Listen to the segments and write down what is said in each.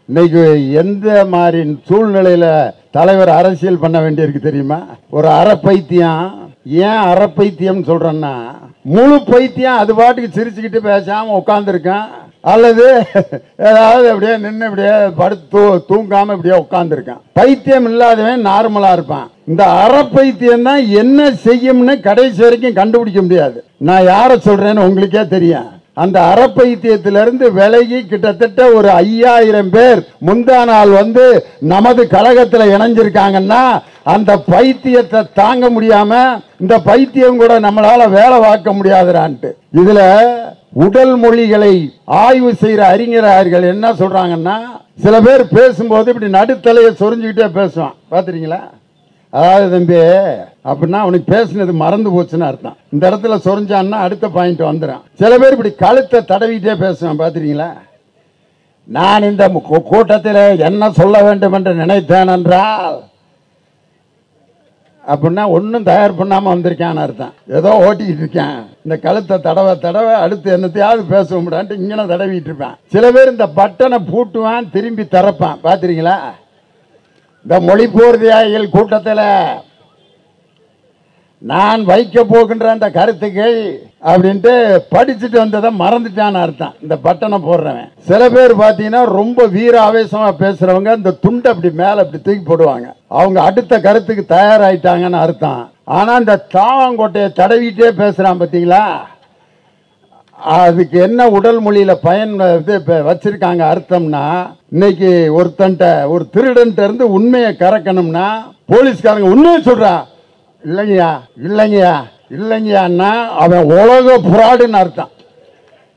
இன்னைக்கு எந்த மாதிரி சூழ்நிலையில தலைவர் அரசியல் பண்ண வேண்டியிருக்கு தெரியுமா? ஒரு அறப்பைத்தியம். ஏன் அறப்பைத்தியம் சொல்றேன்னா, முழு பைத்தியம் அது பாட்டுக்கு சிரிச்சுக்கிட்டு பேசாம உட்கார்ந்துருக்கான், அல்லது ஏதாவது அப்படியே நின்று அப்படியே படுத்து தூங்காம இப்படியே உட்கார்ந்துருக்கான். பைத்தியம் இல்லாதவன் நார்மலா இருப்பான். இந்த அறப்பைத்தியம் தான் என்ன செய்யும்னு கடைசி வரைக்கும் கண்டுபிடிக்க முடியாது. நான் யாரை சொல்றேன்னு உங்களுக்கே தெரியும். அந்த அறப்பைத்தியத்திலிருந்து விலகி கிட்டத்தட்ட ஒரு 5000 பேர் முந்தா நாள் வந்து நமது கழகத்தில் இணைஞ்சிருக்காங்கன்னா, அந்த பைத்தியத்தை தாங்க முடியாம இந்த பைத்தியம் கூட நம்மளால வேலை பார்க்க முடியாதுரான்ட்டு. இதுல உடல் மொழிகளை ஆய்வு செய்யற அறிஞர்கள் என்ன சொல்றாங்கன்னா, சில பேர் பேசும்போது இப்படி நடுத்தலையை சொரிஞ்சுக்கிட்டே பேசுவான், பாத்துறீங்களா? அதாவது தம்பி அப்படின்னா அவனுக்கு பேசுனது மறந்து போச்சுன்னு அர்த்தம். இந்த இடத்துல சொரிஞ்சான்னா அடுத்த பாயிண்ட் வந்துடும். சில பேர் இப்படி கழுத்தை தடவிட்டே பேசுவான், பாத்துறீங்களா? நான் இந்த கூட்டத்தில் என்ன சொல்ல வேண்டும் என்று நினைத்தேன் என்றால் அப்படின்னா ஒன்றும் தயார் பண்ணாமல் வந்திருக்கான்னு அர்த்தம். ஏதோ ஓட்டிக்கிட்டு இருக்கேன், இந்த கழுத்தை தடவை அடுத்து என்னத்தையாவது பேச முடியான்ட்டு இங்கே தடவிட்டு இருப்பேன். சில பேர் இந்த பட்டனை பூட்டுவான், திரும்பி திறப்பான், பார்த்துறீங்களா? இந்த மொழிப்போர் தியாகிகள் கூட்டத்தில் நான் வைக்க போகின்ற அந்த கருத்துக்கள் அப்படின்ட்டு படிச்சுட்டு வந்ததை மறந்துட்டான்னு அர்த்தம் இந்த பட்டனை போடுறவன். சில பேர் பார்த்தீங்கன்னா ரொம்ப வீர ஆவேசமா பேசுறவங்க இந்த துண்டை அப்படி மேல அப்படி தூக்கி போடுவாங்க, அவங்க அடுத்த கருத்துக்கு தயாராயிட்டாங்கன்னு அர்த்தம். ஆனா இந்த தாவாங்கோட்டையை தடவிட்டே பேசுறான், பார்த்தீங்களா? அதுக்கு என்ன உடல் மொழியில பயன் வச்சிருக்காங்க அர்த்தம்னா, இன்னைக்கு ஒருத்தன்ட்ட ஒரு திருடன்ட்ட இருந்து உண்மையை கறக்கணும்னா போலீஸ்காரங்க உண்மையை சொல்றான், இல்லைங்கயா இல்லைங்கயா இல்லைங்கயான்னா அவன் உலக புராடுன்னு அர்த்தம்.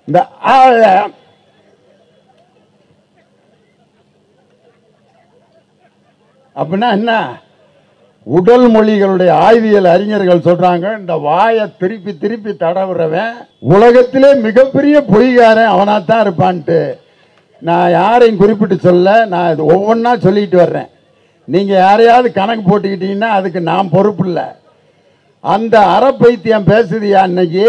இந்த அப்படின்னா என்ன? உடல் மொழிகளுடைய ஆய்வியல் அறிஞர்கள் சொல்றாங்க, இந்த வாயை திருப்பி திருப்பி தடவுறவன் உலகத்திலே மிகப்பெரிய பொய்காரன் அவனாத்தான் இருப்பான்ட்டு. நான் யாரையும் குறிப்பிட்டு சொல்ல, நான் இது ஒவ்வொன்றா சொல்லிட்டு வர்றேன். நீங்க யாரையாவது கணக்கு போட்டுக்கிட்டீங்கன்னா அதுக்கு நான் பொறுப்பு இல்லை. அந்த அறப்பைத்தியம் பேசுதியா இன்னைக்கு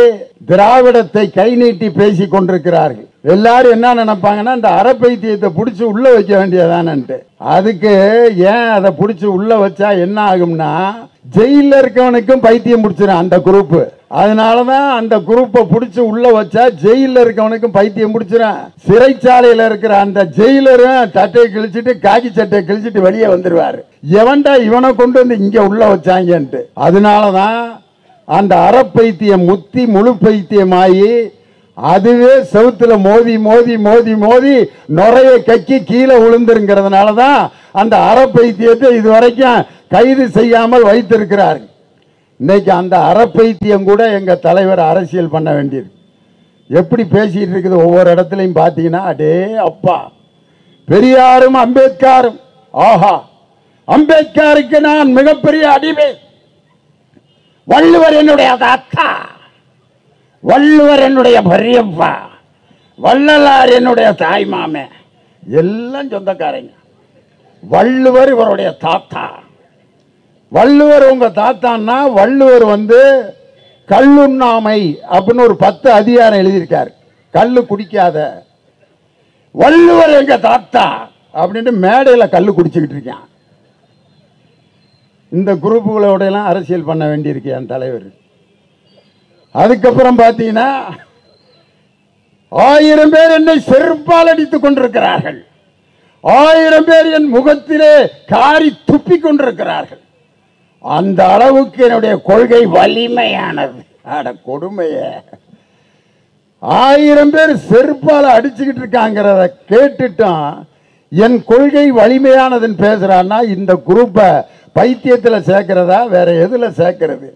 திராவிடத்தை கை நீட்டி பேசி கொண்டிருக்கிறார்கள். எல்லாரும் என்ன நினைப்பாங்கன்னா, இந்த அறப்பைத்தியத்தை பிடிச்சி உள்ள வைக்க வேண்டியதானன்ட்டு. அதுக்கு ஏன் அதை பிடிச்சி உள்ள வச்சா என்ன ஆகும்னா, ஜெயில இருக்கவனுக்கும் பைத்தியம் பிடிச்சிடும் அந்த குரூப். அதனாலதான் அந்த குரூப்பை பிடிச்சி உள்ள வச்சா ஜெயில இருக்கவனுக்கும் பைத்தியம் பிடிச்சிடும். சிறைச்சாலையில இருக்கிற அந்த ஜெயிலரும் சட்டையை கிழிச்சிட்டு காக்கி சட்டையை கிழிச்சிட்டு வெளியே வந்துருவாரு, எவன்டா இவனை கொண்டு வந்து இங்க உள்ள வச்சாங்கன்ட்டு. அதனாலதான் அந்த அறப்பைத்தியம் முத்தி முழு பைத்தியமாயி அதுவே செவுத்துல மோதி மோதி மோதி மோதி நுரைய கக்கி கீழே விழுந்துருங்கிறதுனாலதான் அந்த அறப்பைத்தியத்தை இதுவரைக்கும் கைது செய்யாமல் வைத்திருக்கிறார்கள். இன்னைக்கு அந்த அறப்பைத்தியம் கூட எங்க தலைவர் அரசியல் பண்ண வேண்டியது. எப்படி பேசிட்டு இருக்குது ஒவ்வொரு இடத்துலையும் பார்த்தீங்கன்னா, அடே அப்பா, பெரியாரும் அம்பேத்கரும், ஆஹா அம்பேத்கருக்கு நான் மிகப்பெரிய அடிமை, வள்ளுவர் என்னுடைய தாத்தா, வள்ளுவர் என்னுடைய பெரியப்பா, வள்ளலார் என்னுடைய தாய் மாமே, எல்லாம் சொந்தக்காரங்க. வள்ளுவர் இவருடைய தாத்தா. வள்ளுவர் உங்க தாத்தான்னா, வள்ளுவர் வந்து கல்லுண்ணாமை அப்படின்னு ஒரு 10 அதிகாரம் எழுதியிருக்காரு, கல்லு குடிக்காத. வள்ளுவர் எங்க தாத்தா அப்படின்ட்டு மேடையில கல்லு குடிச்சுக்கிட்டு இருக்கான். இந்த குரூப்புகளோட எல்லாம் அரசியல் பண்ண வேண்டியிருக்கு என் தலைவர். அதுக்கப்புறம் பார்த்தீங்கன்னா 1000 பேர் என்னை செருப்பால் அடித்துக் கொண்டிருக்கிறார்கள், 1000 பேர் என் முகத்திலே காரி துப்பி கொண்டிருக்கிறார்கள். அந்த அளவுக்கு என்னுடைய கொள்கை வலிமையானது. அட கொடுமைய, 1000 பேர் செருப்பால் அடிச்சுக்கிட்டு இருக்காங்கிறத கேட்டுட்டான். என் கொள்கை வலிமையானதுன்னு பேசுறான்னா, இந்த குரூப்பை பைத்தியத்தில் சேர்க்கிறதா வேற எதுல சேர்க்கிறது?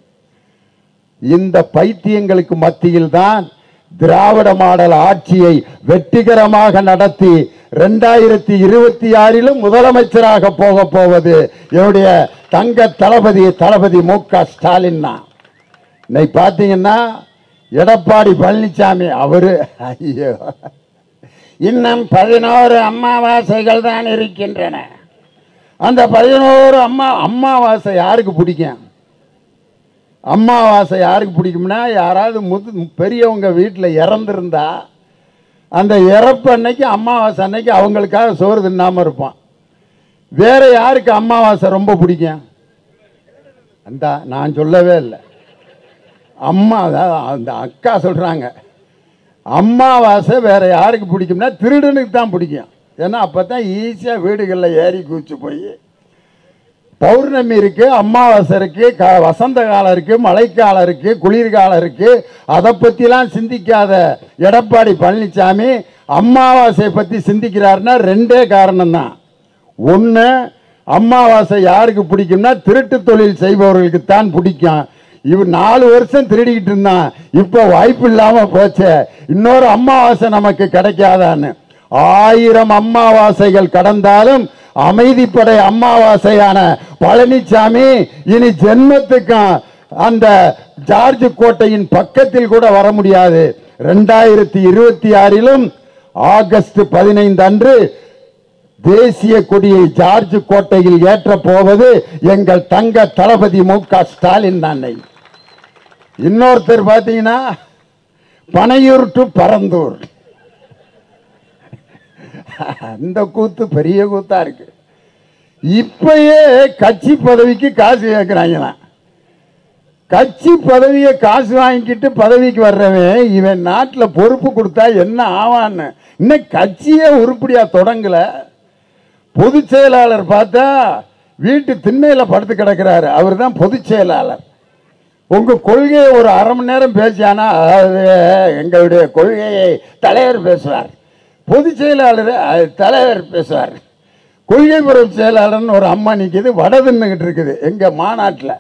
இந்த பைத்தியங்களுக்கு மத்தியில் தான் திராவிட மாடல் ஆட்சியை வெற்றிகரமாக நடத்தி 2026 முதலமைச்சராக போவது என்னுடைய தங்க தளபதி மு.க. ஸ்டாலின் தான். இன்னைக்கு பார்த்தீங்கன்னா எடப்பாடி பழனிசாமி அவரு, ஐயோ இன்னும் 11 அமாவாசைகள் தான் இருக்கின்றன. அந்த 11 அமாவாசை யாருக்கு பிடிக்கும்? அமாவாசை யாருக்கு பிடிக்கும்னா, யாராவது பெரியவங்க வீட்டில் இறந்துருந்தா அந்த இறப்பு அன்னைக்கு அமாவாசை அன்னைக்கு அவங்களுக்காக சோறு தின்னாமல் இருப்பான். வேற யாருக்கு அமாவாசை ரொம்ப பிடிக்கும்? அந்த நான் சொல்லவே இல்லை, அம்மா அந்த அக்கா சொல்கிறாங்க அமாவாசை வேற யாருக்கு பிடிக்கும்னா திருடனுக்கு தான் பிடிக்கும். ஏன்னா அப்போ தான் ஈஸியாக வீடுகளில் ஏறி குதிச்சு போய் பௌர்ணமி இருக்குது, அமாவாசை இருக்குது, வசந்த காலம் இருக்குது, மழைக்காலம் இருக்குது, குளிர்காலம் இருக்குது. அதை பற்றிலாம் சிந்திக்காத எடப்பாடி பழனிசாமி அமாவாசை பற்றி சிந்திக்கிறாருன்னா ரெண்டே காரணம்தான். ஒன்று, அமாவாசை யாருக்கு பிடிக்கும்னா திருட்டு தொழில் செய்பவர்களுக்கு தான் பிடிக்கும். இவர் 4 வருஷம் திருடிக்கிட்டு இருந்தான், இப்போ வாய்ப்பு இல்லாமல் போச்சு, இன்னொரு அமாவாசை நமக்கு கிடைக்காதான்னு. 1000 அமாவாசைகள் கடந்தாலும் அமைதிப்படை அமாவாசையான பழனிசாமி இனி ஜென்மத்துக்கும் அந்த ஜார்ஜ் கோட்டையின் பக்கத்தில் கூட வர முடியாது. 2026 ஆகஸ்ட் 15 அன்று தேசிய கொடியை ஜார்ஜ் கோட்டையில் ஏற்ற போவது எங்கள் தங்க தளபதி மு.க. ஸ்டாலின் தான். இன்னொருத்தர் பார்த்தீங்கன்னா பனையூர் டு பரந்தூர், அந்த கூத்து பெரிய கூத்தா இருக்கு. இப்பயே கட்சி பதவிக்கு காசு கேட்கிறாங்களாம். கட்சி பதவியை காசு வாங்கிக்கிட்டு பதவிக்கு வர்றவன் இவன் நாட்டில் பொறுப்பு கொடுத்தா என்ன ஆவான்னு இன்னும் கட்சியே உருப்படியா தொடங்கல. பொதுச் செயலாளர் பார்த்தா வீட்டு திண்ணையில் படுத்து கிடக்கிறாரு, அவர் தான் பொதுச் செயலாளர். உங்க கொள்கையை ஒரு அரை மணி நேரம் பேசியானா எங்களுடைய கொள்கையை தலைவர் பேசுவார், பொதுச் செயலாளர் தலைவர் பேசுவார். கொள்கை பொறுப்பு செயலாளர்னு ஒரு அம்மா நிற்கிது, வடதுன்னுகிட்டு இருக்குது எங்க மாநாட்டில்.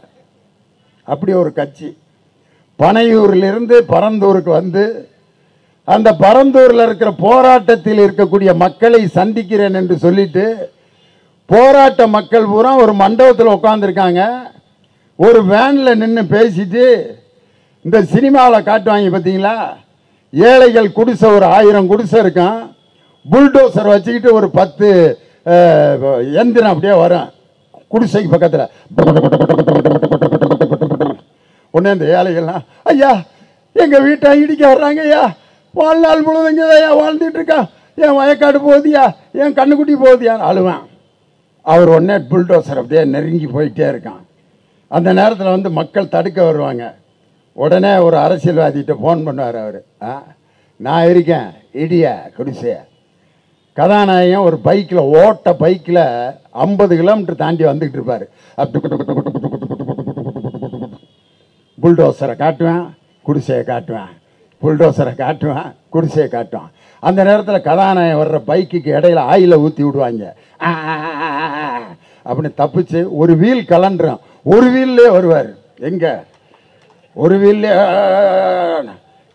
அப்படி ஒரு கட்சி பனையூரிலிருந்து பரந்தூருக்கு வந்து அந்த பரந்தூரில் இருக்கிற போராட்டத்தில் இருக்கக்கூடிய மக்களை சந்திக்கிறேன் என்று சொல்லிட்டு போராட்ட மக்கள் பூரா ஒரு மண்டபத்தில் உட்காந்துருக்காங்க. ஒரு வேனில் நின்று பேசிட்டு இந்த சினிமாவில் காட்டுவாங்க பார்த்தீங்களா, ஏழைகள் குடிசை ஒரு 1000 குடிசை இருக்கும், புல்டோசர் வச்சுக்கிட்டு ஒரு 10 எந்திரம் அப்படியே வரும் குடிசைக்கு பக்கத்தில். உடனே இந்த ஏழைகள்லாம் ஐயா எங்கள் வீட்டை இடிக்க வர்றாங்க ஐயா, வாழ்நாள் முழுவதுங்க ஐயா வாழ்ந்துட்டு இருக்கான், என் வயக்காடு போகுதியா, என் கண்ணுக்குட்டி போகுதியான்னு அழுவான். அவர் உடனே புல்டோசர் அப்படியே நெருங்கி போயிட்டே இருக்கான். அந்த நேரத்தில் வந்து மக்கள் தடுக்க வருவாங்க. உடனே ஒரு அரசியல்வாதிகிட்ட ஃபோன் பண்ணுவார் அவர், நான் இருக்கேன் இடிய குடிசைய. கதாநாயகன் ஒரு பைக்கில் ஓட்ட பைக்கில் 50 கிலோமீட்டர் தாண்டி வந்துக்கிட்டு இருப்பார். புல்டோசரை காட்டுவேன், குடிசையை காட்டுவேன், புல்டோசரை காட்டுவேன், குடிசையை காட்டுவான். அந்த நேரத்தில் கதாநாயகன் வர்ற பைக்குக்கு இடையில ஆயில ஊற்றி விடுவாங்க. அப்படின்னு தப்பிச்சு ஒரு வீல் கலண்டுறோம், ஒரு வீல்லே வருவார். எங்க ஒரு வீல்லே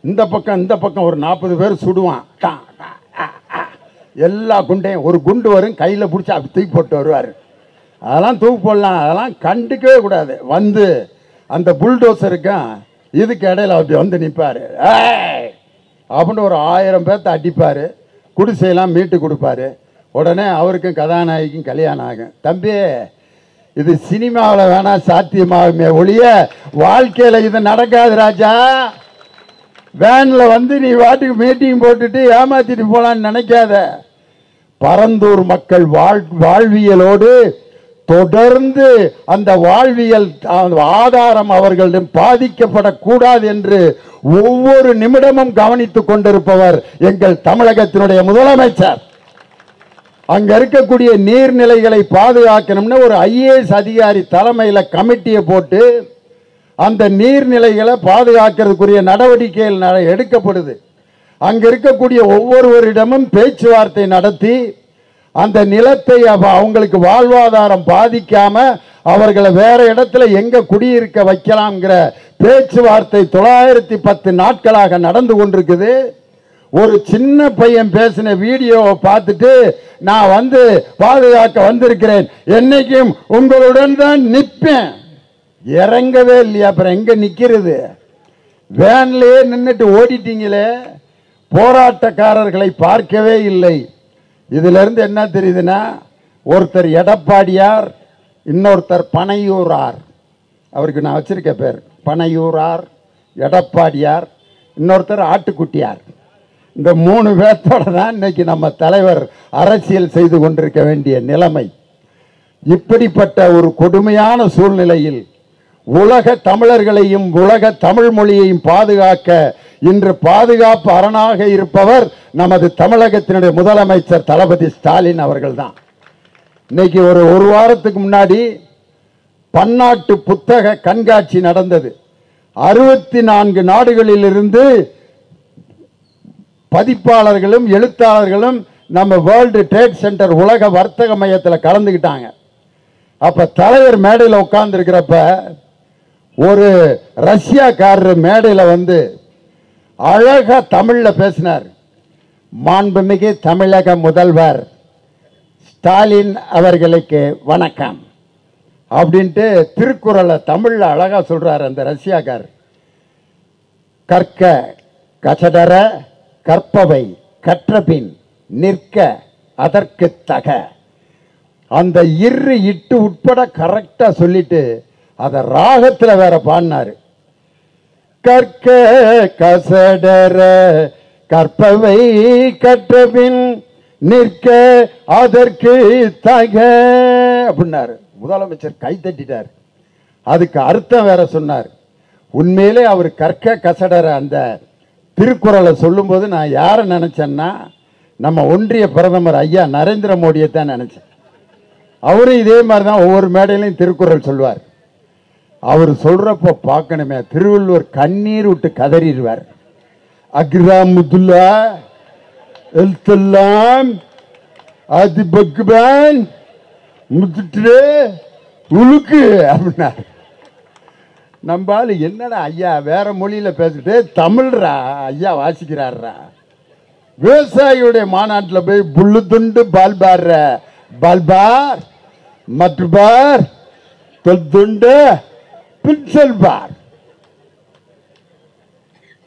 இந்த பக்கம் ஒரு 40 பேர் சுடுவான். எல்லா குண்டையும் ஒரு குண்டு வரும், கையில் பிடிச்சி அப்படி தூக்கி போட்டு வருவார். அதெல்லாம் தூக்கி போடலாம், அதெல்லாம் கண்டுக்கவே கூடாது. வந்து அந்த புல்டோசருக்கும் இதுக்கு இடையில அப்படி வந்து நிற்பார். அப்படின்னு ஒரு 1000 பேர்த்த அடிப்பார், குடிசையெல்லாம் மீட்டு கொடுப்பாரு. உடனே அவருக்கும் கதாநாயகிக்கும் கல்யாணம் ஆகும். தம்பி இது சினிமாவில் வேணா சாத்தியமாகுமே ஒழிய வாழ்க்கையில் இது நடக்காது ராஜா. வேனில் வந்து நீ வாட்டுக்கு மீட்டிங் போட்டுட்டு ஏமாத்திட்டு போலான்னு நினைக்காத. பரந்தூர் மக்கள் வாழ்வியலோடு தொடர்ந்து அந்த வாழ்வியல் ஆதாரம் அவர்களிடம் பாதிக்கப்படக்கூடாது என்று ஒவ்வொரு நிமிடமும் கவனித்துக் கொண்டிருப்பவர் எங்கள் தமிழகத்தினுடைய முதலமைச்சர். அங்க இருக்கக்கூடிய நீர்நிலைகளை பாதுகாக்கணும்னு ஒரு IAS அதிகாரி தலைமையில் கமிட்டியை போட்டு அந்த நீர்நிலைகளை பாதுகாக்கிறதுக்குரிய நடவடிக்கைகள் எடுக்கப்படுது. அங்க இருக்கக்கூடிய ஒவ்வொருவரிடமும் பேச்சுவார்த்தை நடத்தி அந்த நிலத்தை அவங்களுக்கு வாழ்வாதாரம் பாதிக்காம அவர்களை வேற இடத்துல எங்க குடியிருக்க வைக்கலாம்ங்கிற பேச்சுவார்த்தை 910 நாட்களாக நடந்து கொண்டிருக்குது. ஒரு சின்ன பையன் பேசின வீடியோவை பார்த்துட்டு நான் வந்து பாதுகாக்க வந்திருக்கிறேன், என்னைக்கும் உங்களுடன் தான் நிற்பேன். இறங்கவே இல்லையா, அப்புறம் எங்க நிக்கிறது? வேன்லயே நின்றுட்டு ஓடிட்டீங்களே, போராட்டக்காரர்களை பார்க்கவே இல்லை. இதுல இருந்து என்ன தெரியுதுன்னா, ஒருத்தர் எடப்பாடியார், இன்னொருத்தர் பனையூரார். அவருக்கு நான் வச்சிருக்க பேர் பனையூரார், எடப்பாடியார், இன்னொருத்தர் ஆட்டுக்குட்டியார். இந்த 3 பேர்த்தோட தான் இன்னைக்கு நம்ம தலைவர் அரசியல் செய்து கொண்டிருக்க வேண்டிய நிலைமை. இப்படிப்பட்ட ஒரு கொடுமையான சூழ்நிலையில் உலக தமிழர்களையும் உலக தமிழ் மொழியையும் பாதுகாக்க இன்று பாதுகாப்பு அரணாக இருப்பவர் நமது தமிழகத்தினுடைய முதலமைச்சர் தளபதி ஸ்டாலின் அவர்கள்தான். இன்னைக்கு ஒரு வாரத்துக்கு முன்னாடி பன்னாட்டு புத்தக கண்காட்சி நடந்தது. 64 நாடுகளிலிருந்து பதிப்பாளர்களும் எழுத்தாளர்களும் நம்ம வேர்ல்டு ட்ரேட் சென்டர் உலக வர்த்தக மையத்தில் கலந்துக்கிட்டாங்க. அப்ப தலைவர் மேடையில் உட்கார்ந்து இருக்கிறப்ப ஒரு ரஷ்யாக்காரர் மேடையில் வந்து அழகா தமிழ்ல பேசினார். மாண்புமிகு தமிழக முதல்வர் ஸ்டாலின் அவர்களுக்கு வணக்கம் அப்படின்ட்டு திருக்குறளை தமிழ்ல அழகா சொல்றாரு அந்த ரஷ்யாக்காரர். கற்க கசடர கற்பவை கற்றபின் நிற்க அதற்கு தக, அந்த இரு இட்டு உட்பட கரெக்டா சொல்லிட்டு அத ராகத்துல வேற பாடினாரு. கற்க கசடர கற்பவை கற்றபின் நிற்க அதற்கு தக அப்படின்னாரு. முதலமைச்சர் கை தட்டிட்டார். அதுக்கு அர்த்தம் வேற சொன்னார். உண்மையிலே அவர் கற்க கசடர அந்த திருக்குறளை சொல்லும்போது நான் யாரை நினைச்சேன்னா நம்ம ஒன்றிய பிரதமர் ஐயா நரேந்திர மோடியை தான் நினைச்சேன். அவரும் இதே மாதிரி தான் ஒவ்வொரு மேடையிலையும் திருக்குறள் சொல்வார். அவர் சொல்றப்ப பார்க்கணுமே, திருவள்ளுவர் கண்ணீர் விட்டு கதறிடுவார். அக்ராமுதுல்லா எழுத்தெல்லாம் அது பக்பான் முத்துட்டு உழுக்கு அப்படின்னாரு. நம்பால் என்னடா ஐயா வேற மொழியில பேசிட்டு தமிழ்ரா ஐயா வாசிக்கிறாரா. விவசாயியுடைய மாநாட்டில் போய் புல்லு துண்டு பால்பார் பால்பார் மற்றுபார் தொல்துண்டு பின்சல் பார்.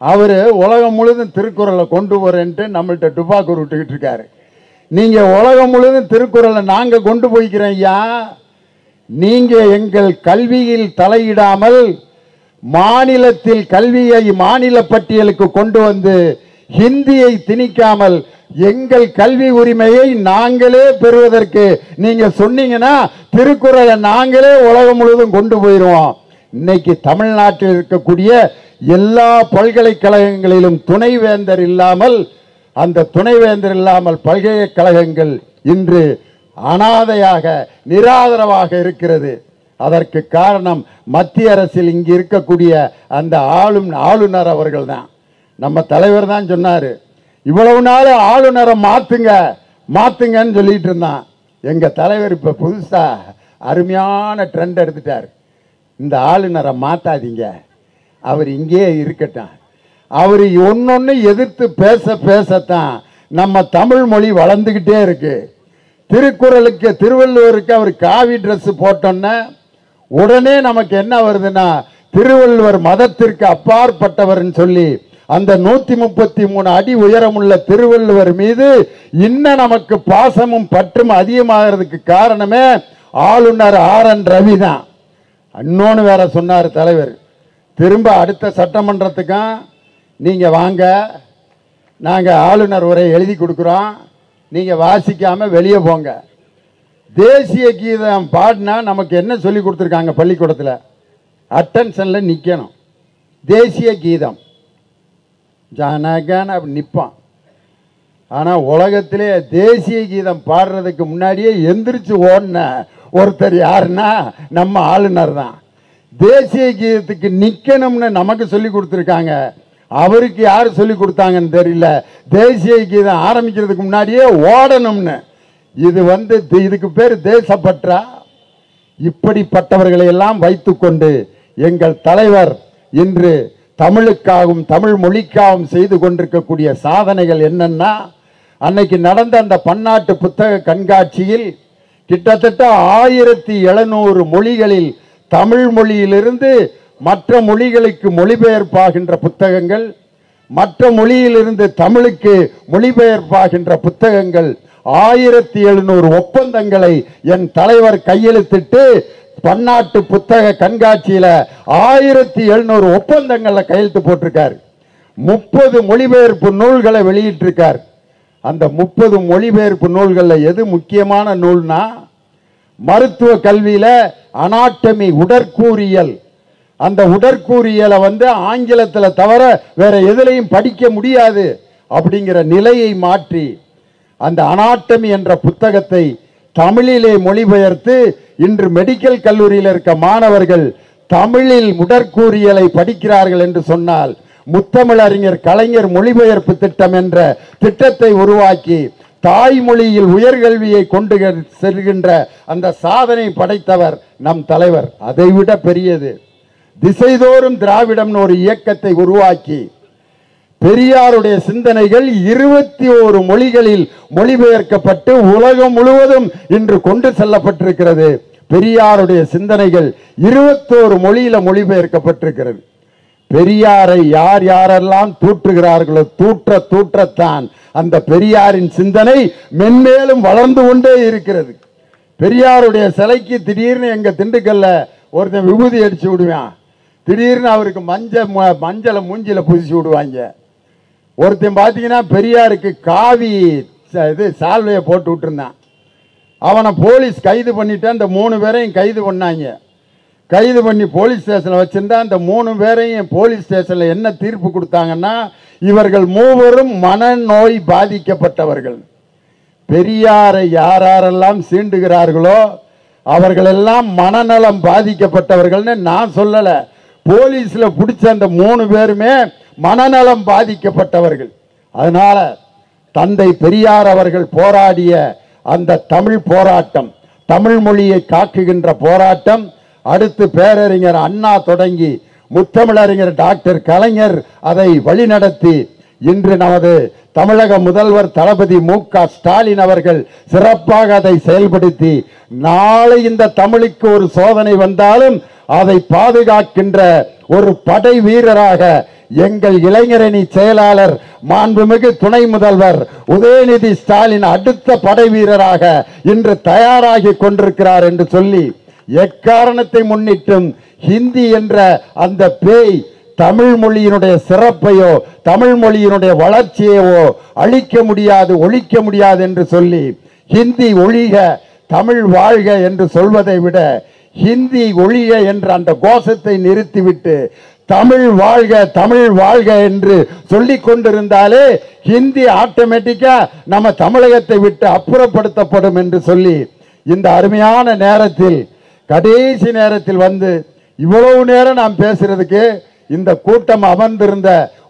அவரு உலகம் முழுதும் திருக்குறளை கொண்டு வரேன்ட்டு நம்மள்கிட்ட டுபாக்கூர் விட்டுக்கிட்டு இருக்காரு. நீங்க உலகம் முழுதும் திருக்குறளை நாங்க கொண்டு போய்க்கிறோம் ஐயா. நீங்க எங்கள் கல்வியில் தலையிடாமல் மாநிலத்தில் கல்வியை மாநில பட்டியலுக்கு கொண்டு வந்து ஹிந்தியை திணிக்காமல் எங்கள் கல்வி உரிமையை நாங்களே பெறுவதற்கு நீங்க சொன்னீங்கன்னா திருக்குறளை நாங்களே உலகம் முழுவதும் கொண்டு போயிடுவோம். இன்னைக்கு தமிழ்நாட்டில் இருக்கக்கூடிய எல்லா பல்கலைக்கழகங்களிலும் துணைவேந்தர் இல்லாமல், அந்த துணைவேந்தர் இல்லாமல் பல்கலைக்கழகங்கள் இன்று அனாதையாக நிராதரவாக இருக்கிறது. அதற்கு காரணம் மத்திய அரசில் இங்கு இருக்கக்கூடிய அந்த ஆளுநர் அவர்கள் தான். நம்ம தலைவர் தான் சொன்னாரு, இவ்வளவு நாள் ஆளுநரை மாத்துங்க மாத்துங்கன்னு சொல்லிட்டு இருந்தான். எங்க தலைவர் இப்ப புதுசா அருமையான ட்ரெண்ட் எடுத்துட்டார். இந்த ஆளுநரை மாத்தாதீங்க, அவர் இங்கே இருக்கட்டும். அவர் ஒன்னொன்னு எதிர்த்து பேச பேசத்தான் நம்ம தமிழ் மொழி வளர்ந்துகிட்டே இருக்கு. திருக்குறளுக்கு திருவள்ளுவருக்கு அவர் காவி ட்ரெஸ் போட்டோன்னா உடனே நமக்கு என்ன வருதுன்னா திருவள்ளுவர் மதத்திற்கு அப்பாற்பட்டவர்னு சொல்லி அந்த 133 அடி உயரமுள்ள திருவள்ளுவர் மீது இன்னும் நமக்கு பாசமும் பற்றும் அதிகமாகிறதுக்கு காரணமே ஆளுநர் RN ரவி தான். இன்னொன்னு வேற சொன்னார் தலைவர், திரும்ப அடுத்த சட்டமன்றத்துக்கும் நீங்க வாங்க, நாங்க ஆளுநர் உரை எழுதி கொடுக்குறோம், நீங்க வாசிக்காம வெளியே போங்க. தேசிய கீதம் பாடினா நமக்கு என்ன சொல்லி கொடுத்துருக்காங்க பள்ளிக்கூடத்தில்? அட்டென்ஷன்ல நிற்கணும். தேசிய கீதம் ஜனகன அப்படி நிற்பான். ஆனால் உலகத்திலே தேசிய கீதம் பாடுறதுக்கு முன்னாடியே எந்திரிச்சு ஓடின ஒருத்தர் யாருன்னா நம்ம ஆளுநர் தான். தேசிய கீதத்துக்கு நிற்கணும்னு நமக்கு சொல்லி கொடுத்துருக்காங்க, அவருக்கு யார் சொல்லி கொடுத்தாங்கன்னு தெரியல. தேசிய கீதம் ஆரம்பிக்கிறதுக்கு முன்னாடியே ஓடணும்னு. இதுக்கு பேர் தேசப்பற்றா? இப்படிப்பட்டவர்களை எல்லாம் வைத்துக்கொண்டு எங்கள் தலைவர் இன்று தமிழுக்காகவும் தமிழ் மொழிக்காகவும் செய்து கொண்டிருக்கக்கூடிய சாதனைகள் என்னன்னா, அன்னைக்கு நடந்த அந்த பன்னாட்டு புத்தக கண்காட்சியில் கிட்டத்தட்ட 1700 மொழிகளில் தமிழ் மொழியிலிருந்து மற்ற மொழிகளுக்கு மொழிபெயர்ப்பாகின்ற புத்தகங்கள், மற்ற மொழியிலிருந்து தமிழுக்கு மொழிபெயர்ப்பாகின்ற புத்தகங்கள் 1700 ஒப்பந்தங்களை என் தலைவர் கையெழுத்திட்டு பன்னாட்டு புத்தக கண்காட்சியில 1700 ஒப்பந்தங்கள்ல கையெழுத்து போட்டிருக்காரு. 30 மொழிபெயர்ப்பு நூல்களை வெளியிட்டிருக்கார். அந்த 30 மொழிபெயர்ப்பு நூல்களில் எது முக்கியமான நூல்னா மருத்துவ கல்வியில அனாட்டமி, உடற்கூறியல். அந்த உடற்கூறியலை ஆங்கிலத்தில் தவிர வேற எதிலையும் படிக்க முடியாது அப்படிங்கிற நிலையை மாற்றி அந்த அனாட்டமி என்ற புத்தகத்தை தமிழிலே மொழிபெயர்த்து இன்று மெடிக்கல் கல்லூரியில் இருக்க மாணவர்கள் தமிழில் உடற்கூறியலை படிக்கிறார்கள் என்று சொன்னால், முத்தமிழறிஞர் கலைஞர் மொழிபெயர்ப்பு திட்டம் என்ற திட்டத்தை உருவாக்கி தாய்மொழியில் உயர்கல்வியை கொண்டு செல்கின்ற அந்த சாதனை படைத்தவர் நம் தலைவர். அதைவிட பெரியது, திசைதோறும் திராவிடம் ஒரு இயக்கத்தை உருவாக்கி பெரியாருடைய சிந்தனைகள் 21 மொழிகளில் மொழிபெயர்க்கப்பட்டு உலகம் முழுவதும் இன்று கொண்டு செல்லப்பட்டிருக்கிறது. பெரியாருடைய சிந்தனைகள் 21 மொழியில மொழிபெயர்க்கப்பட்டிருக்கிறது. பெரியாரை யார் யாரெல்லாம் தூற்றுகிறார்களோ தூற்றத்தான் அந்த பெரியாரின் சிந்தனை மென்மேலும் வளர்ந்து கொண்டே இருக்கிறது. பெரியாருடைய சிலைக்கு திடீர்னு எங்க திண்டுக்கல்ல ஒருத்தன் விபூதி அடிச்சு விடுவான், திடீர்னு அவருக்கு மஞ்சளை மூஞ்சில பூசி விடுவாங்க. ஒருத்தன் பார்த்தீங்கன்னா பெரியாருக்கு காவி சால்வையை போட்டு விட்டுருந்தான். அவனை போலீஸ் கைது பண்ணிட்டு அந்த 3 பேரையும் கைது பண்ணாங்க. கைது பண்ணி போலீஸ் ஸ்டேஷனில் வச்சிருந்தா அந்த 3 பேரையும் போலீஸ் ஸ்டேஷனில் என்ன தீர்ப்பு கொடுத்தாங்கன்னா, இவர்கள் மூவரும் மனநோய் பாதிக்கப்பட்டவர்கள். பெரியாரை யாரெல்லாம் சீண்டுகிறார்களோ அவர்களெல்லாம் மனநலம் பாதிக்கப்பட்டவர்கள்னு நான் சொல்லல. போலீஸ்ல பிடிச்ச அந்த 3 பேருமே மனநலம் பாதிக்கப்பட்டவர்கள். அதனால தந்தை பெரியார் அவர்கள் போராடிய அந்த தமிழ் போராட்டம், தமிழ் மொழியை காக்குகின்ற போராட்டம், அடுத்து பேரறிஞர் அண்ணா தொடங்கி முத்தமிழறிஞர் டாக்டர் கலைஞர் அதை வழிநடத்தி இன்று நமது தமிழக முதல்வர் தளபதி மு.க. ஸ்டாலின் அவர்கள் சிறப்பாக அதை செயல்படுத்தி நாளை இந்த தமிழுக்கு ஒரு சோதனை வந்தாலும் அதை பாதுகாக்கின்ற ஒரு படை வீரராக எங்கள் இளைஞரணி செயலாளர் மாண்புமிகு துணை முதல்வர் உதயநிதி ஸ்டாலின் அடுத்த படை வீரராக இன்று தயாராகி கொண்டிருக்கிறார் என்று சொல்லி, எக்காரணத்தை முன்னிட்டும் ஹிந்தி என்ற அந்த பேய் தமிழ் மொழியினுடைய சிறப்பையோ தமிழ் மொழியினுடைய வளர்ச்சியையோ அழிக்க முடியாது, ஒழிக்க முடியாது என்று சொல்லி, ஹிந்தி ஒழிக தமிழ் வாழ்க என்று சொல்வதை விட ஹிந்தி ஒழிக என்ற அந்த கோஷத்தை நிறுத்திவிட்டு தமிழ் வாழ்க தமிழ் வாழ்க என்று சொல்லிக் கொண்டிருந்தாலே ஹிந்தி ஆட்டோமேட்டிக்கா நம்ம தமிழகத்தை விட்டு அப்புறப்படுத்தப்படும் என்று சொல்லி, இந்த அருமையான நேரத்தில் கடைசி நேரத்தில் இவ்வளவு நேரம் நாம் பேசுறதுக்கு இந்த கூட்டம் அமர்ந்திருந்த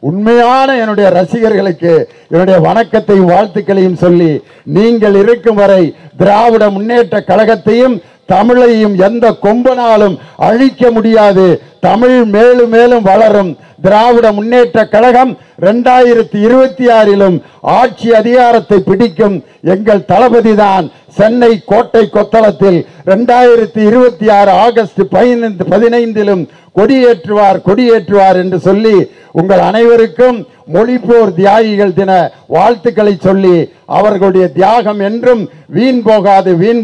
உண்மையான என்னுடைய ரசிகர்களுக்கு என்னுடைய வணக்கத்தையும் வாழ்த்துக்களையும் சொல்லி, நீங்கள் இருக்கும் வரை திராவிட முன்னேற்ற கழகத்தையும் தமிழையும் எந்த கொம்பனாலும் அழிக்க முடியாது. தமிழ் மேலும் மேலும் வளரும். திராவிட முன்னேற்ற கழகம் 2026 ஆட்சி அதிகாரத்தை பிடிக்கும். எங்கள் தளபதி தான் சென்னை கோட்டை கொத்தளத்தில் 2026 ஆகஸ்ட் 15 கொடியேற்றுவார் என்று சொல்லி உங்கள் அனைவருக்கும் மொழிப்போர் தியாகிகள் தின வாழ்த்துக்களை சொல்லி, அவர்களுடைய தியாகம் என்றும் வீண்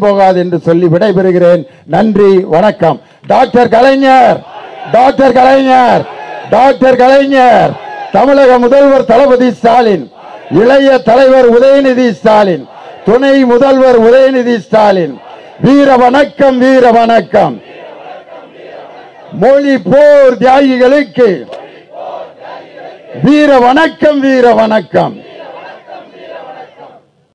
போகாது என்று சொல்லி விடைபெறுகிறேன். நன்றி, வணக்கம். டாக்டர் கலைஞர், டாக்டர் கலைஞர், டாக்டர் கலைஞர், தமிழக முதல்வர் தளபதி ஸ்டாலின், இளைய தலைவர் உதயநிதி ஸ்டாலின், துணை முதல்வர் உதயநிதி ஸ்டாலின், வீர வணக்கம், வீர வணக்கம். மொழி போர் தியாகிகளுக்கு வீர வணக்கம், வீர வணக்கம்.